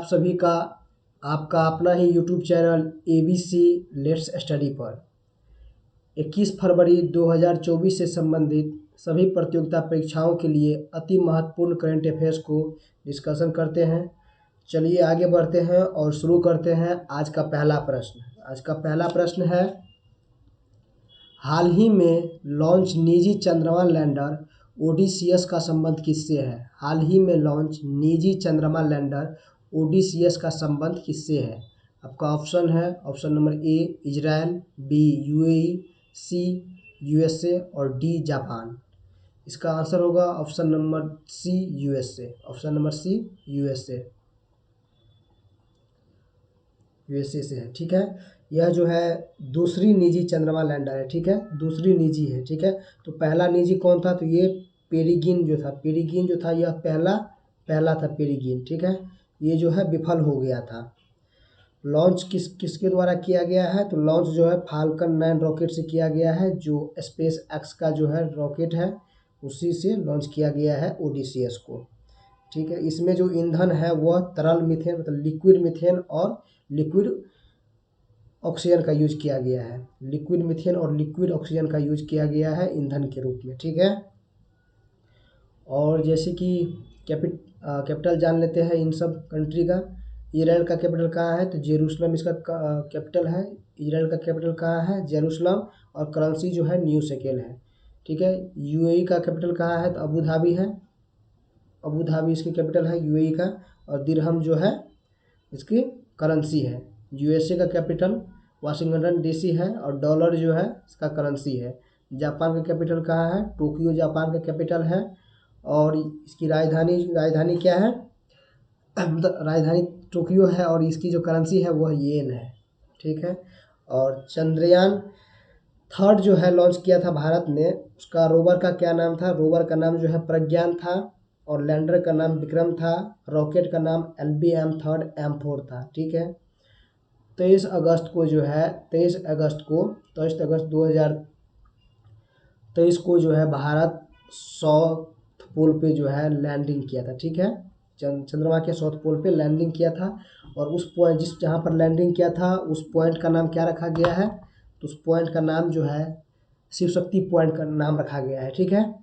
आप सभी का आपका अपना ही YouTube channel ABC let's study पर 21 फरवरी 2024 से संबंधित सभी प्रतियोगिता परीक्षाओं के लिए अति महत्वपूर्ण करंट अफेयर्स को डिस्कशन करते हैं। चलिए आगे बढ़ते हैं और शुरू करते हैं आज का पहला प्रश्न। आज का पहला प्रश्न है, हाल ही में लॉन्च निजी चंद्रमा लैंडर ओडिसियस का संबंध किससे है? हाल ही में लॉन्च निजी चंद्रमा लैंडर ओडिसियस का संबंध किससे है? आपका ऑप्शन है, option number A Israel, B UAE, C USA और डी जापान। इसका आंसर होगा option number C USA. Option number C USA से है। ठीक है, यह जो है दूसरी निजी चंद्रमा लैंडर है। ठीक है, दूसरी निजी है। ठीक है, तो पहला निजी कौन था? तो ये पेरिगिन जो था, पेरिगिन जो था यह पहला था पेरिगिन। ठीक है, ये जो है विफल हो गया था। लॉन्च किसके द्वारा किया गया है? तो लॉन्च जो है फाल्कन 9 रॉकेट से किया गया है, जो स्पेस एक्स का जो है रॉकेट है उसी से लॉन्च किया गया है ओडिसियस को। ठीक है, इसमें जो ईंधन है वह तरल मीथेन मतलब लिक्विड मीथेन और लिक्विड ऑक्सीजन का यूज किया गया है। लिक्विड मीथेन और लिक्विड ऑक्सीजन का यूज किया गया है ईंधन के रूप में। ठीक है, और जैसे कि कैपिटल जान लेते हैं इन सब कंट्री का। इजराइल का कैपिटल कहाँ है? तो जेरूसलम इसका कैपिटल है। इजराइल का कैपिटल कहाँ है? जेरूसलम। और करेंसी जो है न्यू शेकेल है। ठीक है, यूएई का कैपिटल कहाँ है? तो अबू धाबी है। अबू धाबी इसकी कैपिटल है यूएई का। और दिरहम जो है इसकी करेंसी है। यूएसए का कैपिटल वाशिंगटन डीसी है और डॉलर जो है इसका करेंसी है। जापान का कैपिटल कहाँ है? टोक्यो जापान का कैपिटल है। और इसकी राजधानी क्या है? मतलब राजधानी टोक्यो है और इसकी जो करेंसी है वह येन है। ठीक है, और चंद्रयान 3 जो है लॉन्च किया था भारत ने, उसका रोवर का क्या नाम था? रोवर का नाम जो है प्रज्ञान था और लैंडर का नाम विक्रम था। रॉकेट का नाम LBM-3 M4 था। ठीक है, 23 अगस्त को जो है 23 अगस्त 2023 को जो है भारत साउथ पोल पे जो है लैंडिंग किया था। ठीक है, चंद्रमा के साउथ पोल पे लैंडिंग किया था। और उस पॉइंट जहाँ पर लैंडिंग किया था उस पॉइंट का नाम क्या रखा गया है? तो उस पॉइंट का नाम जो है शिव शक्ति पॉइंट का नाम रखा गया है। ठीक है,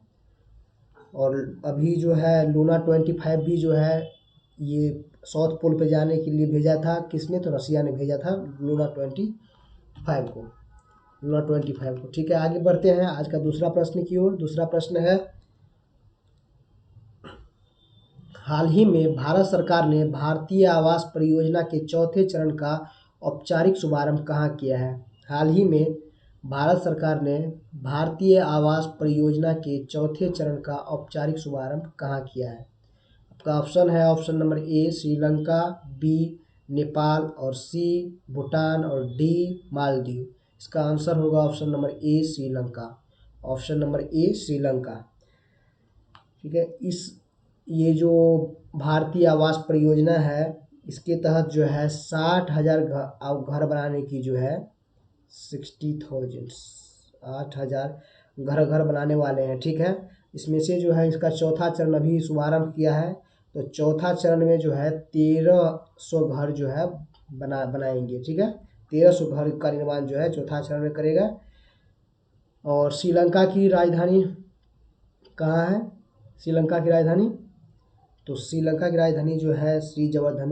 और अभी जो है लूना 25 भी जो है ये साउथ पोल पे जाने के लिए भेजा था। किसने? तो रसिया ने भेजा था लूना 25 को। लूना 25 को। ठीक है, आगे बढ़ते हैं आज का दूसरा प्रश्न की ओर। दूसरा प्रश्न है, हाल ही में भारत सरकार ने भारतीय आवास परियोजना के चौथे चरण का औपचारिक शुभारंभ कहाँ किया है? हाल ही में भारत सरकार ने भारतीय आवास परियोजना के चौथे चरण का औपचारिक शुभारंभ कहाँ किया है? आपका ऑप्शन है, option number A Sri Lanka, B Nepal और सी भूटान और डी मालदीव। इसका आंसर होगा option number A Sri Lanka. Option number A Sri Lanka. ठीक है, ये जो भारतीय आवास परियोजना है इसके तहत जो है 60,000 घर बनाने की जो है 60,000 8,000 घर बनाने वाले हैं। ठीक है, इसमें से जो है इसका चौथा चरण अभी शुभारंभ किया है। तो चौथा चरण में जो है 1300 घर जो है बनाएंगे। ठीक है, 1300 घर का निर्माण जो है चौथा चरण में करेगा। और श्रीलंका की राजधानी कहाँ है? श्रीलंका की राजधानी, तो श्रीलंका की राजधानी जो है जवर्धन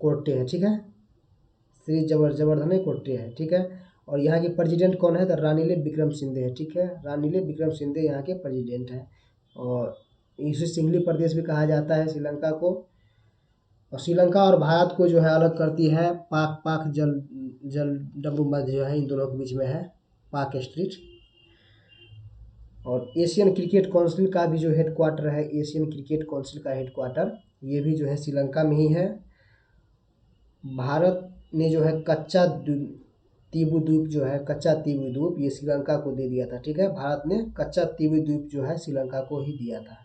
कोट्टे है। ठीक है, जवर्धन कोट्टे है। ठीक है, और यहाँ के प्रेसिडेंट कौन है? तो रानिले विक्रमसिंघे है। ठीक है, रानिले विक्रमसिंघे यहाँ के प्रेसिडेंट हैं। और इसे सिंघली प्रदेश भी कहा जाता है श्रीलंका को। और श्रीलंका और भारत को जो है अलग करती है पाक जल डंबू जो है इन दोनों के बीच में है पाक स्ट्रीट। और एशियन क्रिकेट काउंसिल का भी जो हेडक्वार्टर है, एशियन क्रिकेट काउंसिल का हेडक्वार्टर ये भी जो है श्रीलंका में ही है। भारत ने जो है कच्चा तीबू द्वीप जो है कच्चा तीबू द्वीप ये श्रीलंका को दे दिया था। ठीक है, भारत ने कच्चा तीबू द्वीप जो है श्रीलंका को ही दिया था।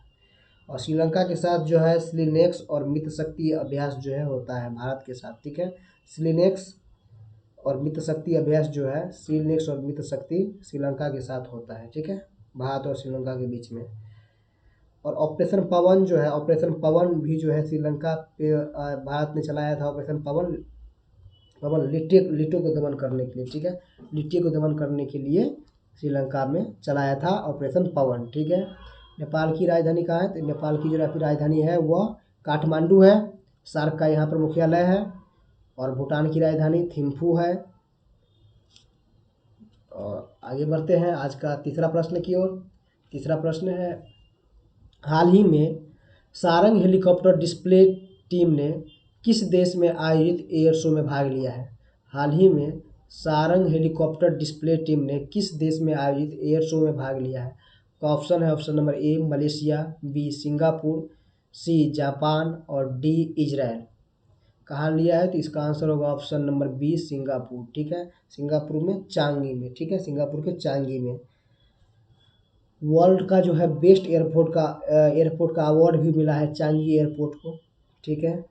और श्रीलंका के साथ जो है स्लिनेक्स और मित्र शक्ति अभ्यास जो है होता है भारत के साथ। ठीक है, स्लिनेक्स और मित्र शक्ति अभ्यास जो है स्लिनेक्स और मित्र शक्ति श्रीलंका के साथ होता है। ठीक है, भारत और श्रीलंका के बीच में। और ऑपरेशन पवन जो है, ऑपरेशन पवन भी जो है श्रीलंका पे भारत ने चलाया था। ऑपरेशन पवन, पवन लिट्टे को दमन करने के लिए, ठीक है, लिट्टे को दमन करने के लिए श्रीलंका में चलाया था ऑपरेशन पवन, ठीक है। नेपाल की राजधानी कहाँ है, तो नेपाल की जो राजधानी है वह काठमांडू है, सार्क का यहाँ पर मुख्यालय है। और भूटान की राजधानी थिम्फू है। और आगे बढ़ते हैं आज का तीसरा प्रश्न की ओर। तीसरा प्रश्न है, हाल ही में सारंग हेलीकॉप्टर डिस्प्ले टीम ने किस देश में आयोजित एयर शो में भाग लिया है। हाल ही में सारंग हेलीकॉप्टर डिस्प्ले टीम ने किस देश में आयोजित एयर शो में भाग लिया है। का ऑप्शन है, option number A Malaysia, B Singapore, C Japan और डी इजराइल। कहाँ लिया है, तो इसका आंसर होगा ऑप्शन नंबर बी सिंगापुर, ठीक है, सिंगापुर में चांगी में, ठीक है, सिंगापुर के चांगी में। वर्ल्ड का जो है बेस्ट एयरपोर्ट का अवार्ड भी मिला है चांगी एयरपोर्ट को, ठीक है।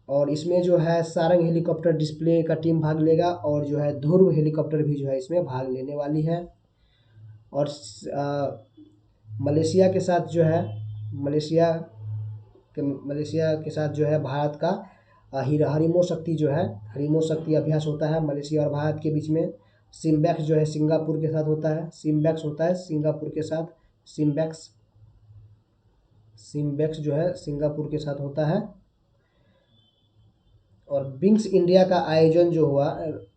और इसमें जो है सारंग हेलीकॉप्टर डिस्प्ले का टीम भाग लेगा और जो है ध्रुव हेलीकॉप्टर भी जो है इसमें भाग लेने वाली है। और मलेशिया के साथ जो है, मलेशिया के साथ जो है भारत का हरिमो शक्ति जो है, हरिमो शक्ति अभ्यास होता है मलेशिया और भारत के बीच में। सिम्बैक्स जो है सिंगापुर के साथ होता है, सिम्बैक्स होता है सिंगापुर के साथ, सिम्बैक्स जो है सिंगापुर के साथ होता है। और विंग्स इंडिया का आयोजन जो हुआ,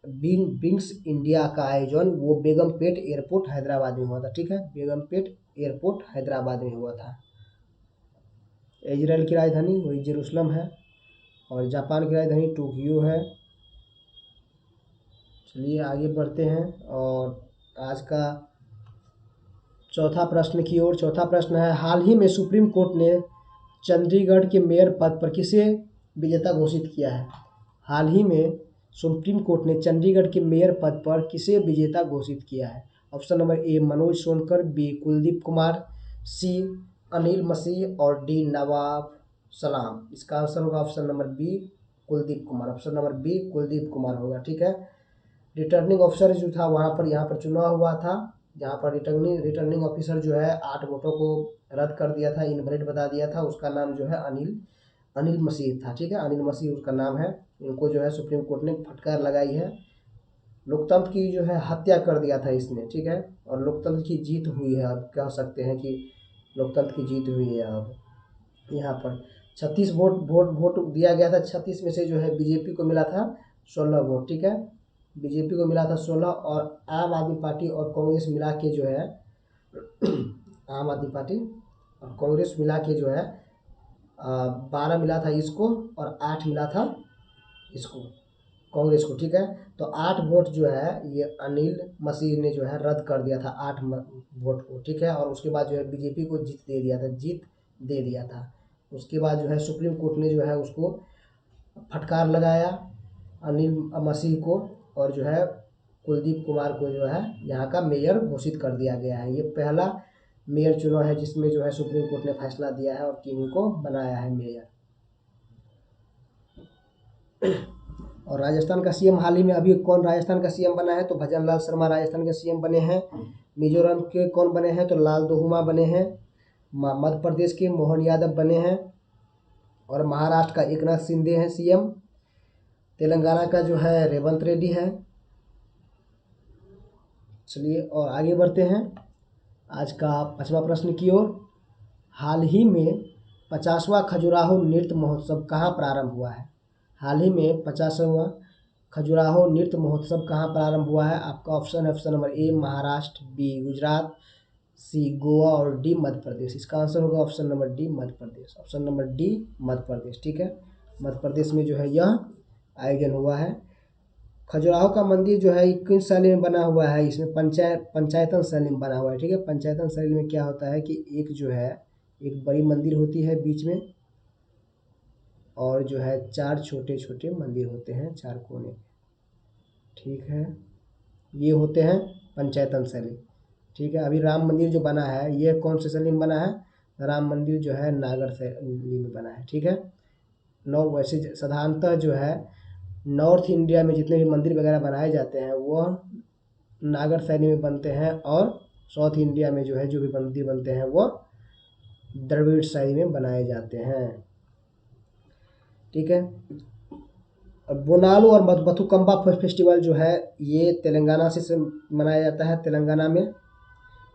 विंग्स इंडिया का आयोजन वो बेगमपेट एयरपोर्ट हैदराबाद में हुआ था, ठीक है, बेगमपेट एयरपोर्ट हैदराबाद में हुआ था। इजराइल की राजधानी वही जेरूसलम है और जापान की राजधानी टोक्यो है। चलिए आगे बढ़ते हैं और आज का चौथा प्रश्न की ओर। चौथा प्रश्न है, हाल ही में सुप्रीम कोर्ट ने चंडीगढ़ के मेयर पद पर किसे विजेता घोषित किया है। हाल ही में सुप्रीम कोर्ट ने चंडीगढ़ के मेयर पद पर किसे विजेता घोषित किया है। Option number A Manoj Sonkar, B Kuldeep Kumar, C Anil Masih और डी नवाब सलाम। इसका आंसर होगा option number B Kuldeep Kumar, option number B Kuldeep Kumar होगा, ठीक है। रिटर्निंग ऑफिसर जो था वहाँ पर यहाँ पर चुनाव हुआ था, जहाँ पर रिटर्निंग ऑफिसर जो है 8 वोटों को रद्द कर दिया था, इनवैलिड बता दिया था। उसका नाम जो है अनिल मसीह था, ठीक है, अनिल मसीह उसका नाम है। इनको जो है सुप्रीम कोर्ट ने फटकार लगाई है। लोकतंत्र की जो है हत्या कर दिया था इसने, ठीक है, और लोकतंत्र की जीत हुई है। अब कह सकते हैं कि लोकतंत्र की जीत हुई है। अब यहाँ पर 36 वोट दिया गया था, 36 में से जो है बीजेपी को मिला था 16 वोट, ठीक है, बीजेपी को मिला था 16 और आम आदमी पार्टी और कांग्रेस मिला के जो है आम आदमी पार्टी और कांग्रेस मिला के जो है 12 मिला था इसको और 8 मिला था इसको, कांग्रेस को, ठीक है। तो 8 वोट जो है ये अनिल मसीह ने जो है रद्द कर दिया था 8 वोट को, ठीक है। और उसके बाद जो है बीजेपी को जीत दे दिया था। उसके बाद जो है सुप्रीम कोर्ट ने जो है उसको फटकार लगाया अनिल मसीह को और जो है कुलदीप कुमार को जो है यहाँ का मेयर घोषित कर दिया गया है। ये पहला मेयर चुनाव है जिसमें जो है सुप्रीम कोर्ट ने फैसला दिया है और किन्हीं को बनाया है मेयर। और राजस्थान का सीएम हाल ही में अभी कौन राजस्थान का सीएम बना है, तो भजनलाल शर्मा राजस्थान के सीएम बने हैं। मिजोरम के कौन बने हैं, तो लाल दोहुमा बने हैं। मध्य प्रदेश के मोहन यादव बने हैं और महाराष्ट्र का एकनाथ शिंदे हैं सीएम। तेलंगाना का जो है रेवंत रेड्डी है। चलिए और आगे बढ़ते हैं आज का 5वां प्रश्न की ओर। हाल ही में 50वां खजुराहो नृत्य महोत्सव कहाँ प्रारंभ हुआ है। हाल ही में 50वां खजुराहो नृत्य महोत्सव कहाँ प्रारंभ हुआ है। आपका ऑप्शन है, option number A Maharashtra, B Gujarat, C Goa और डी मध्य प्रदेश। इसका आंसर होगा option number D Madhya Pradesh, option number D Madhya Pradesh, ठीक है। मध्य प्रदेश में जो है यह आयोजन हुआ है। खजुराहो का मंदिर जो है किस शैली में बना हुआ है, इसमें पंचायतन शैली में बना हुआ है, ठीक है। पंचायतन शैली में क्या होता है कि एक जो है एक बड़ी मंदिर होती है बीच में और जो है 4 छोटे छोटे मंदिर होते हैं 4 कोने, ठीक है, ये होते हैं पंचायतन शैली, ठीक है। अभी राम मंदिर जो बना है ये कौन से शैली में बना है, राम मंदिर जो है नागर शैली में बना है, ठीक है। वैसे साधारणतः जो है नॉर्थ इंडिया में जितने भी मंदिर वगैरह बनाए जाते हैं वह नागर शैली में बनते हैं और साउथ इंडिया में जो है जो भी मंदिर बनते हैं वो द्रविड़ शैली में बनाए जाते हैं। ठीक है। और बोनालू और बथुकम्बा फेस्टिवल जो है ये तेलंगाना से मनाया जाता है, तेलंगाना में।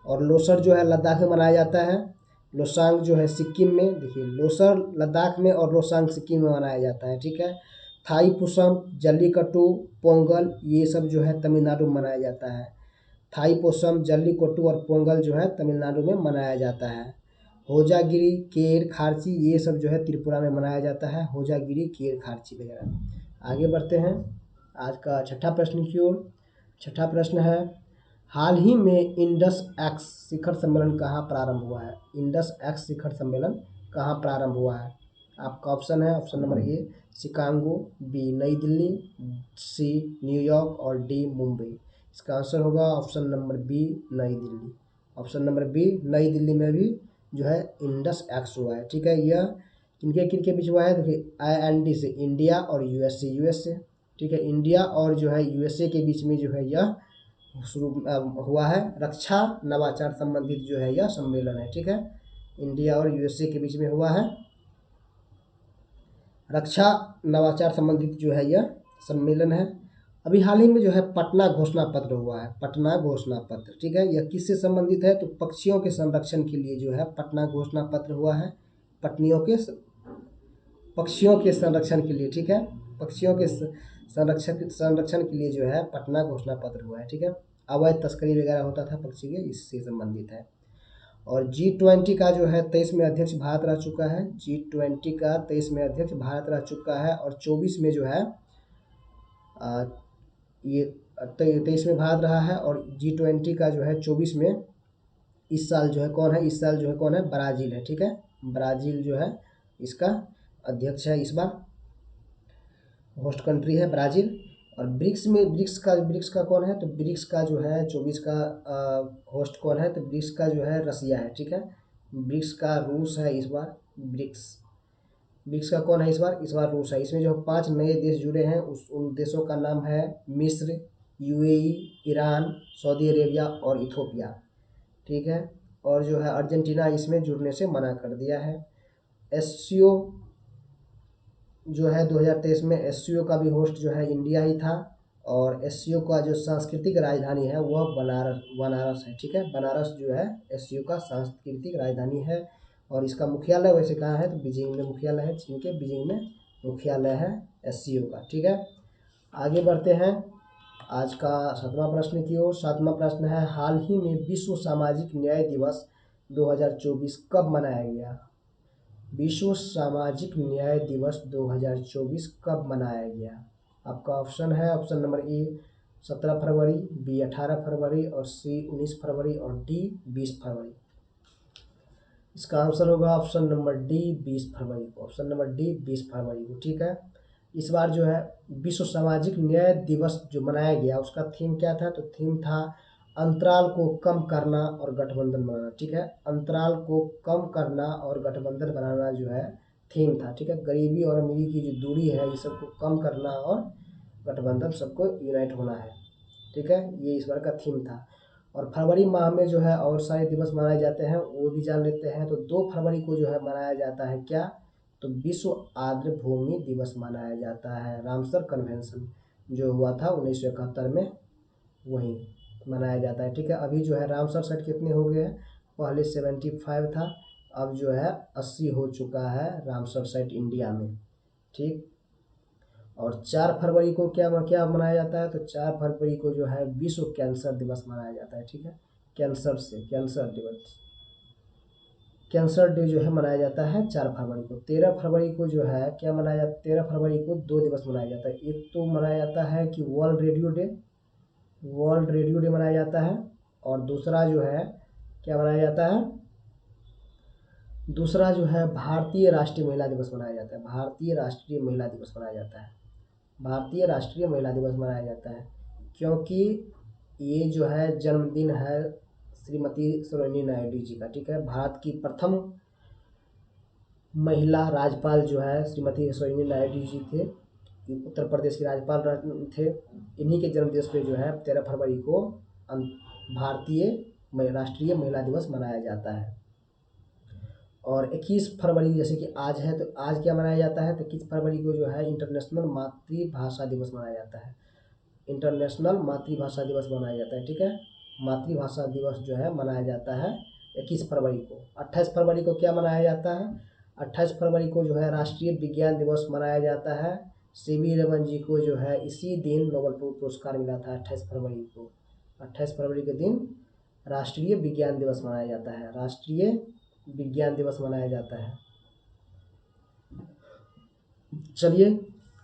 और लोसर जो है लद्दाख में मनाया जाता है। लोसांग जो है सिक्किम में, देखिए लोसर लद्दाख में और लोसांग सिक्किम में मनाया जाता है। ठीक है। थाई पुसम, जल्लीकट्टू, पोंगल ये सब जो है तमिलनाडु में मनाया जाता है। थाई पोसम, जल्लीकट्टू और पोंगल जो है तमिलनाडु में मनाया जाता है। होजागिरी, केर, खारची ये सब जो है त्रिपुरा में मनाया जाता है। होजागिरी, केर, खारची वगैरह। आगे बढ़ते हैं आज का छठा प्रश्न की ओर। छठा प्रश्न है, हाल ही में इंडस एक्स शिखर सम्मेलन कहाँ प्रारंभ हुआ है? इंडस एक्स शिखर सम्मेलन कहाँ प्रारंभ हुआ है? आपका ऑप्शन है, option number A Chicago, B New Delhi, C New York और डी मुंबई। इसका आंसर होगा option number B New Delhi. Option number B New Delhi में भी जो है इंडस एक्स हुआ है। ठीक है। यह किनके किनके बीच हुआ है? देखिए IND से इंडिया और यूएसए। ठीक है। इंडिया और जो है यूएसए के बीच में जो है यह शुरू हुआ है। रक्षा नवाचार संबंधित जो है यह सम्मेलन है। ठीक है। इंडिया और यूएसए के बीच में हुआ है रक्षा नवाचार संबंधित जो है यह सम्मेलन है। अभी हाल ही में जो है पटना घोषणा पत्र हुआ है, पटना घोषणा पत्र। ठीक है। यह किससे संबंधित है? तो पक्षियों के संरक्षण के लिए जो है पटना घोषणा पत्र हुआ है। पक्षियों के संरक्षण के लिए। ठीक है। पक्षियों के संरक्षण के लिए जो है पटना घोषणा पत्र हुआ है। ठीक है। अवैध तस्करी वगैरह होता था पक्षी के, इससे संबंधित है। और G20 का जो है 23 में अध्यक्ष भारत रह चुका है। G20 का 23 में अध्यक्ष भारत रह चुका है। और 24 में जो है ये 23 में भारत रहा है। और G20 का जो है 24 में इस साल जो है कौन है? इस साल जो है कौन है? ब्राज़ील है। ठीक है। ब्राज़ील जो है इसका अध्यक्ष है, इस बार होस्ट कंट्री है ब्राज़ील। और ब्रिक्स का कौन है? तो ब्रिक्स का जो है 24 का होस्ट कौन है? तो ब्रिक्स का जो है रसिया है। ठीक है। ब्रिक्स का रूस है इस बार। ब्रिक्स का कौन है इस बार? इस बार रूस है। इसमें जो 5 नए देश जुड़े हैं उन देशों का नाम है मिस्र, UAE, ईरान, सऊदी अरेबिया और इथोपिया। ठीक है। और जो है अर्जेंटीना इसमें जुड़ने से मना कर दिया है। SCO जो है 2023 में SCO का भी होस्ट जो है इंडिया ही था। और SCO का जो सांस्कृतिक राजधानी है वह बनारस है। ठीक है। बनारस जो है SCO का सांस्कृतिक राजधानी है। और इसका मुख्यालय वैसे कहाँ है? तो बीजिंग में मुख्यालय है, चीन के बीजिंग में मुख्यालय है SCO का। ठीक है। आगे बढ़ते हैं आज का 7वां प्रश्न की ओर। 7वां प्रश्न है, हाल ही में विश्व सामाजिक न्याय दिवस 2024 कब मनाया गया? विश्व सामाजिक न्याय दिवस 2024 कब मनाया गया? आपका ऑप्शन है, ऑप्शन नंबर ए 17 फरवरी, बी 18 फरवरी और सी 19 फरवरी और डी 20 फरवरी। इसका आंसर होगा ऑप्शन नंबर डी 20 फरवरी को। ऑप्शन नंबर डी 20 फरवरी को। ठीक है। इस बार जो है विश्व सामाजिक न्याय दिवस जो मनाया गया उसका थीम क्या था? तो थीम था अंतराल को कम करना और गठबंधन बनाना। ठीक है। अंतराल को कम करना और गठबंधन बनाना जो है थीम था। ठीक है। गरीबी और अमीरी की जो दूरी है ये सबको कम करना और गठबंधन सबको यूनाइट होना है। ठीक है। ये इस बार का थीम था। और फरवरी माह में जो है और सारे दिवस मनाए जाते हैं वो भी जान लेते हैं। तो 2 फरवरी को जो है मनाया जाता है क्या? तो विश्व आर्द्र भूमि दिवस मनाया जाता है। रामसर कन्वेंशन जो हुआ था 1971 में वही मनाया जाता है। ठीक है। अभी जो है रामसर साइट कितने हो गए हैं? पहले 75 था, अब जो है 80 हो चुका है रामसर साइट इंडिया में। ठीक। और 4 फरवरी को क्या क्या मनाया जाता है? तो 4 फरवरी को जो है विश्व कैंसर दिवस मनाया जाता है। ठीक है। कैंसर दिवस, कैंसर डे जो है मनाया जाता है 4 फरवरी को। 13 फरवरी को जो है क्या मनाया जाता है? 13 फरवरी को 2 दिवस मनाया जाता है। एक तो मनाया जाता है कि वर्ल्ड रेडियो डे मनाया जाता है। और दूसरा जो है क्या मनाया जाता है? दूसरा जो है भारतीय राष्ट्रीय महिला दिवस मनाया जाता है। भारतीय राष्ट्रीय महिला दिवस मनाया जाता है। भारतीय राष्ट्रीय महिला दिवस मनाया जाता है क्योंकि ये जो है जन्मदिन है श्रीमती सरोजिनी नायडू जी का। ठीक है। भारत की प्रथम महिला राज्यपाल जो है श्रीमती सरोजिनी नायडू जी थे, उत्तर प्रदेश के राज्यपाल थे। इन्हीं के जन्मदिवस पे जो है 13 फरवरी को भारतीय राष्ट्रीय महिला दिवस मनाया जाता है। और 21 फरवरी जैसे कि आज है, तो आज क्या मनाया जाता है, तो 21 फरवरी को जो है इंटरनेशनल मातृभाषा दिवस मनाया जाता है। इंटरनेशनल मातृभाषा दिवस मनाया जाता है, ठीक है। मातृभाषा दिवस जो है मनाया जाता है 21 फरवरी को। 28 फरवरी को क्या मनाया जाता है, 28 फरवरी को जो है राष्ट्रीय विज्ञान दिवस मनाया जाता है। सीवी रमन जी को जो है इसी दिन नोबेल पुरस्कार मिला था 28 फरवरी को। 28 फरवरी के दिन राष्ट्रीय विज्ञान दिवस मनाया जाता है, राष्ट्रीय विज्ञान दिवस मनाया जाता है। चलिए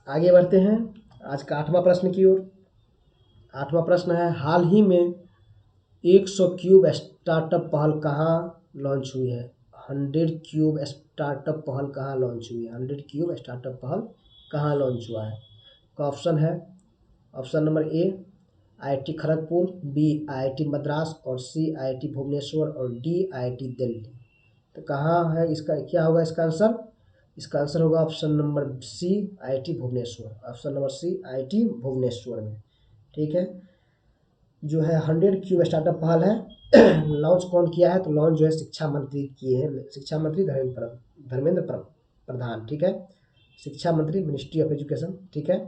आगे बढ़ते हैं आज का 8वां प्रश्न की ओर। 8वां प्रश्न है, हाल ही में 100 क्यूब स्टार्टअप पहल कहाँ लॉन्च हुई है। 100 क्यूब स्टार्टअप पहल कहाँ लॉन्च हुई है, 100 क्यूब स्टार्टअप पहल कहाँ लॉन्च हुआ है। का ऑप्शन है, option number A IIT Kharagpur, B IIT Madras, और सी आईआईटी भुवनेश्वर, और डी आईआईटी दिल्ली। तो कहाँ है इसका, क्या होगा इसका आंसर, इसका आंसर होगा option number C IIT Bhubaneswar, option number C IIT Bhubaneswar में, ठीक है। जो है 100 क्यूब स्टार्टअप पहल है लॉन्च कौन किया है, तो लॉन्च जो है शिक्षा मंत्री किए हैं, शिक्षा मंत्री धर्मेंद्र प्रधान, ठीक है। शिक्षा मंत्री, मिनिस्ट्री ऑफ एजुकेशन, ठीक है,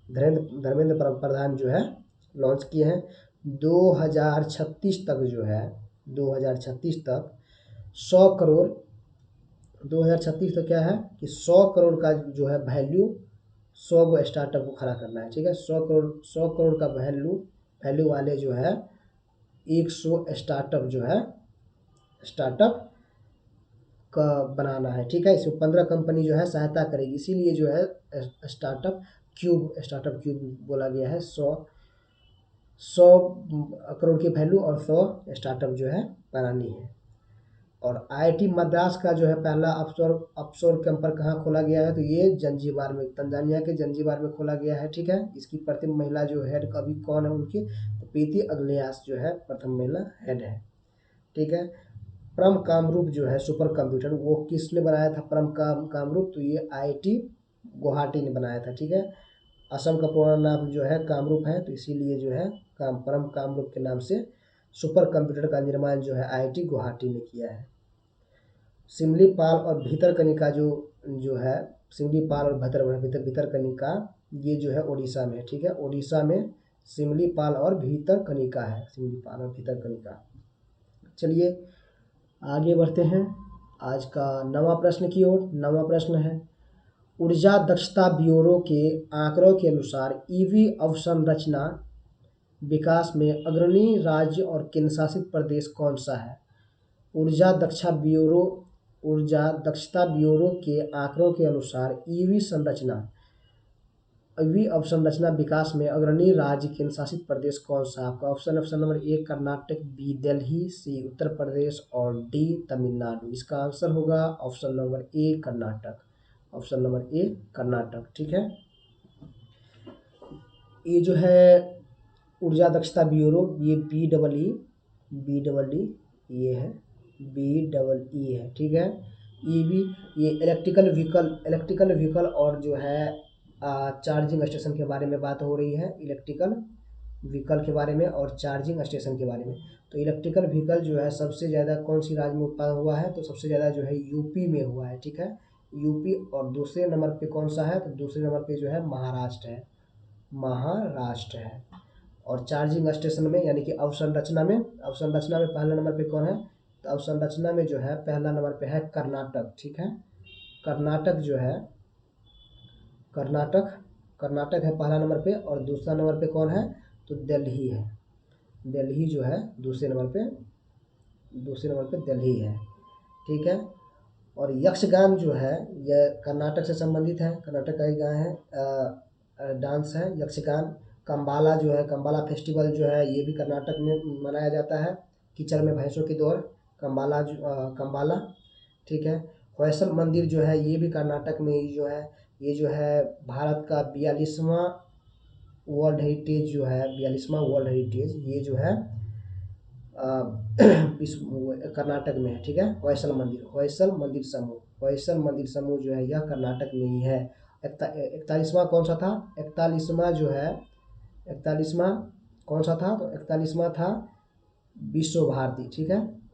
धर्मेंद्र प्रधान जो है लॉन्च किए हैं। 2036 तक जो है 2036 तक 100 करोड़ 2036 तक क्या है कि 100 करोड़ का जो है वैल्यू, 100 गो स्टार्टअप को खड़ा करना है, ठीक है। 100 करोड़ का वैल्यू वाले जो है 100 स्टार्टअप जो है स्टार्टअप का बनाना है, ठीक है। इसमें 15 कंपनी जो है सहायता करेगी, इसीलिए जो है स्टार्टअप क्यूब बोला गया है। 100 करोड़ की वैल्यू और 100 स्टार्टअप जो है बनानी है। और आईआईटी मद्रास का जो है पहला ऑफशोर कैंपर कहाँ खोला गया है, तो ये जंजीबार में, तंजानिया के जंजीबार में खोला गया है, ठीक है। इसकी प्रथम महिला जो हेड कभी कौन है उनकी, तो प्रीति अग्नियास जो है प्रथम महिला हेड है, ठीक है। परम कामरूप जो है सुपर कंप्यूटर, वो किसने बनाया था परम कामरूप, तो ये आईआईटी गुवाहाटी ने बनाया था, ठीक है। असम का पूरा नाम जो है कामरूप है, तो इसीलिए जो है परम कामरूप के नाम से सुपर कंप्यूटर का निर्माण जो है आईआईटी गुवाहाटी ने किया है। सिमलीपाल और भीतरकनिका जो है सिमलीपाल और भीतरकनिका, ये जो है उड़ीसा में है, ठीक है। उड़ीसा में सिमलीपाल और भीतरकनिका है, सिमलीपाल और भीतरकनिका। चलिए आगे बढ़ते हैं आज का 9वां प्रश्न की ओर। 9वां प्रश्न है, ऊर्जा दक्षता ब्यूरो के आंकड़ों के अनुसार ईवी अवसंरचना विकास में अग्रणी राज्य और केंद्रशासित प्रदेश कौन सा है। ऊर्जा दक्षता ब्यूरो के आंकड़ों के अनुसार ईवी अवसंरचना विकास में अग्रणी राज्य केंद्र शासित प्रदेश कौन सा। आपका option number A Karnataka, B Delhi, C Uttar Pradesh, और डी तमिलनाडु। इसका आंसर होगा option number A Karnataka, option number A Karnataka, ठीक है। ये जो है ऊर्जा दक्षता ब्यूरो, ये ये है BEE है, ठीक है। ईवी ये इलेक्ट्रिकल व्हीकल और जो है चार्जिंग स्टेशन के बारे में बात हो रही है, इलेक्ट्रिकल व्हीकल के बारे में और चार्जिंग स्टेशन के बारे में। तो इलेक्ट्रिकल व्हीकल जो है सबसे ज़्यादा कौन सी राज्य में उत्पादन हुआ है, तो सबसे ज़्यादा जो है यूपी में हुआ है, ठीक है, यूपी। और दूसरे नंबर पे कौन सा है, तो दूसरे नंबर पे जो है महाराष्ट्र है, और चार्जिंग स्टेशन में यानी कि अवसंरचना में पहला नंबर पे कौन है, तो अवसंरचना में जो है पहला नंबर पे है कर्नाटक, ठीक है। कर्नाटक जो है कर्नाटक है पहला नंबर पे, और दूसरा नंबर पे कौन है, तो दिल्ली है, दिल्ली जो है दूसरे नंबर पे दिल्ली है, ठीक है। और यक्षगान जो है यह कर्नाटक से संबंधित है, कर्नाटक का ही गान है, डांस है यक्षगान। कंबाला जो है, कंबाला फेस्टिवल जो है ये भी कर्नाटक में मनाया जाता है, कीचड़ में भैंसों की दौड़, कंबाला, ठीक है। होयसल मंदिर जो है ये भी कर्नाटक में ही जो है, ये जो है भारत का 42वां वर्ल्ड हेरिटेज ये जो है कर्नाटक में है, ठीक है। होयसल मंदिर समूह जो है यह कर्नाटक में ही है। 41वां कौन सा था, 41वां जो है 41वां कौन सा था, तो 41वां था विश्व भारती, ठीक है,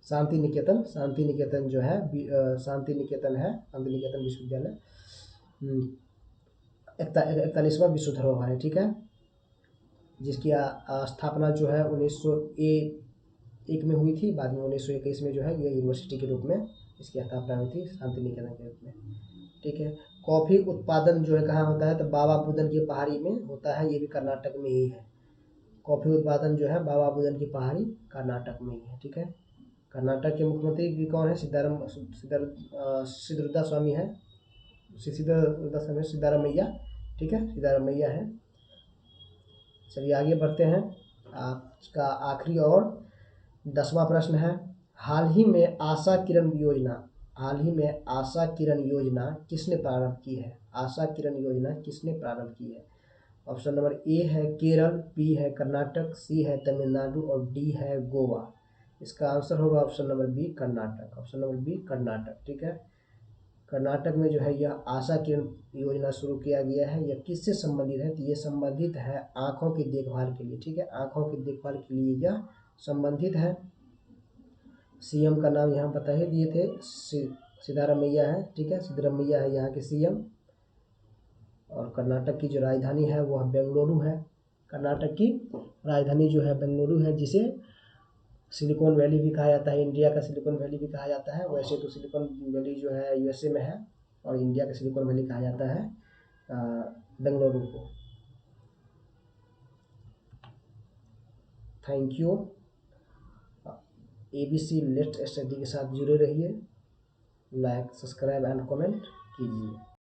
शांति निकेतन, शांति निकेतन जो है शांति निकेतन है, शांति निकेतन विश्वविद्यालय 41वां विश्व धरोहर है, ठीक है। जिसकी स्थापना जो है 1901 में हुई थी, बाद में 1921 में जो है ये यूनिवर्सिटी के रूप में इसकी स्थापना हुई थी, शांति निकेतन के रूप में, ठीक है। कॉफ़ी उत्पादन जो है कहाँ होता है, तो बाबा बुदन की पहाड़ी में होता है, ये भी कर्नाटक में ही है। कॉफ़ी उत्पादन जो है बाबा बुदन की पहाड़ी कर्नाटक में ही है, ठीक है। कर्नाटक के मुख्यमंत्री भी कौन है, सिद्धरुद्धा स्वामी है, सिद्धरुद्धा स्वामी, सिद्धारमैया, ठीक है, सिद्धारमैया है। चलिए आगे बढ़ते हैं। आपका आखिरी और 10वां प्रश्न है, हाल ही में आशा किरण योजना किसने प्रारंभ की है? आशा किरण योजना किसने प्रारंभ की है? ऑप्शन नंबर ए है केरल, बी है कर्नाटक, सी है तमिलनाडु और डी है गोवा। इसका आंसर होगा option number B Karnataka, option number B Karnataka, ठीक है। कर्नाटक में जो है यह आशा किरण योजना शुरू किया गया है। यह किससे संबंधित है, तो ये संबंधित है आँखों की देखभाल के लिए, ठीक है, आँखों की देखभाल के लिए यह संबंधित है। सीएम का नाम यहाँ बता ही दिए थे, सिद्धारमैया है, ठीक है, सिद्धारमैया है यहाँ के सीएम। और कर्नाटक की जो राजधानी है वह बेंगलुरु है। कर्नाटक की राजधानी जो है बेंगलुरु है, जिसे सिलिकॉन वैली भी कहा जाता है, इंडिया का सिलिकॉन वैली भी कहा जाता है। वैसे तो सिलिकॉन वैली जो है यूएसए में है, और इंडिया का सिलिकॉन वैली कहा जाता है बेंगलुरु को। Thank you. ABC let's study के साथ जुड़े रहिए, लाइक, सब्सक्राइब एंड कमेंट कीजिए।